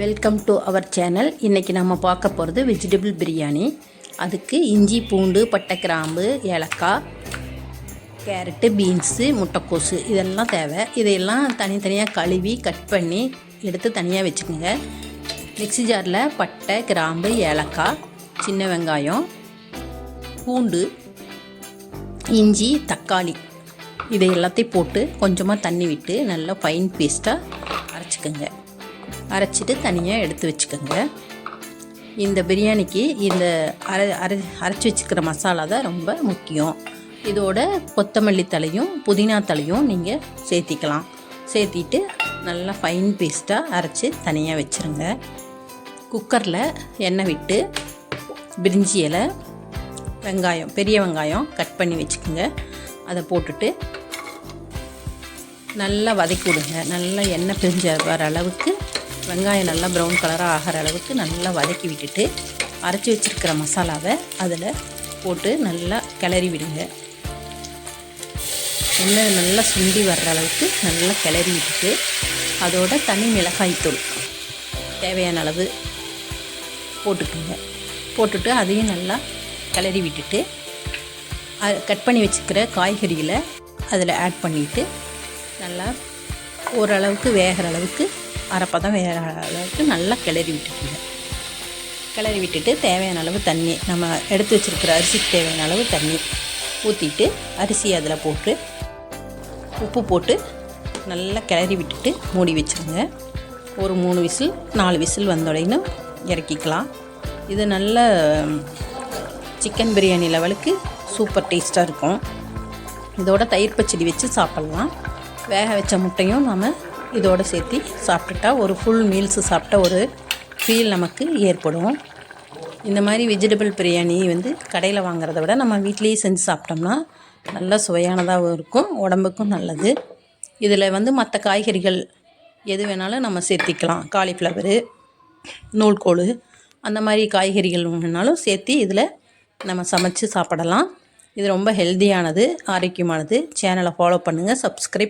Welcome to our channel. இன்றைக்கி நம்ம பார்க்க போகிறது வெஜிடபிள் பிரியாணி. அதுக்கு இஞ்சி, பூண்டு, பட்டை, கிராம்பு, ஏலக்காய், கேரட்டு, பீன்ஸு, முட்டைக்கோசு இதெல்லாம் தேவை. இதையெல்லாம் தனித்தனியாக கழுவி கட் பண்ணி எடுத்து தனியாக வச்சுக்கோங்க. மிக்ஸி ஜாரில் பட்டை, கிராம்பு, ஏலக்காய், சின்ன வெங்காயம், பூண்டு, இஞ்சி, தக்காளி இதை எல்லாத்தையும் போட்டு கொஞ்சமாக தண்ணி விட்டு நல்லா ஃபைன் பேஸ்ட்டாக அரைச்சிக்கோங்க. அரைச்சிட்டு தனியாக எடுத்து வச்சுக்கோங்க. இந்த பிரியாணிக்கு இந்த அரைச்சி வச்சுக்கிற மசாலா தான் ரொம்ப முக்கியம். இதோட கொத்தமல்லி தலையும் புதினா தலையும் நீங்கள் சேர்த்திக்கலாம். சேர்த்திட்டு நல்லா ஃபைன் பேஸ்ட்டாக அரைச்சி தனியாக வச்சுருங்க. குக்கரில் எண்ணெய் விட்டு பிரிஞ்சி இலை, வெங்காயம், பெரிய வெங்காயம் கட் பண்ணி வச்சுக்கோங்க. அதை போட்டுட்டு நல்லா வதக்கி விடுங்க. நல்லா எண்ணெய் பிரிஞ்ச வர அளவுக்கு வெங்காயம் நல்லா ப்ரௌன் கலராக ஆகிற அளவுக்கு நல்லா வதக்கி விட்டுட்டு அரைச்சி வச்சுருக்கிற மசாலாவை அதில் போட்டு நல்லா கிளறி விடுங்க. எண்ணெய் நல்லா சுண்டி வர்ற அளவுக்கு நல்லா கிளறி விட்டுட்டு அதோட தனி மிளகாய்த்தூள் தேவையான அளவு போட்டுக்குங்க. போட்டுட்டு அதையும் நல்லா கிளறி விட்டுட்டு கட் பண்ணி வச்சுக்கிற காய்கறிகளை அதில் ஆட் பண்ணிவிட்டு நல்லா ஓரளவுக்கு வேகிற அளவுக்கு அரைப்பதம் வேகிற அளவுக்கு நல்லா கிளறி விட்டுக்குங்க. கிளறி விட்டுட்டு தேவையான அளவு தண்ணி, நம்ம எடுத்து வச்சுருக்கிற அரிசிக்கு தேவையான அளவு தண்ணி ஊற்றிட்டு அரிசி அதில் போட்டு உப்பு போட்டு நல்லா கிளறி விட்டுட்டு மூடி வச்சுருங்க. ஒரு 3 விசில் 4 விசில் வந்தோடனே இறக்கிக்கலாம். இது நல்ல சிக்கன் பிரியாணி லெவலுக்கு சூப்பர் டேஸ்ட்டாக இருக்கும். இதோட தயிர் பச்சடி வச்சு சாப்பிட்லாம். வேக வச்ச முட்டையும் நம்ம இதோடு சேர்த்து சாப்பிட்டுட்டா ஒரு ஃபுல் மீல்ஸு சாப்பிட்ட ஒரு ஃபீல் நமக்கு ஏற்படும். இந்த மாதிரி வெஜிடபிள் பிரியாணி கடையில் வாங்குறத விட நம்ம வீட்லேயே செஞ்சு சாப்பிட்டோம்னா நல்லா சுவையானதாகவும் இருக்கும், உடம்புக்கும் நல்லது. இதில் மற்ற காய்கறிகள் எது வேணாலும் நம்ம சேர்த்திக்கலாம். காலிஃப்ளவரு, நூல்கோல் அந்த மாதிரி காய்கறிகள் வேணாலும் சேர்த்து இதில் நம்ம சமைச்சு சாப்பிடலாம். இது ரொம்ப ஹெல்த்தியானது, ஆரோக்கியமானது. சேனலை ஃபாலோ பண்ணுங்கள், சப்ஸ்கிரைப்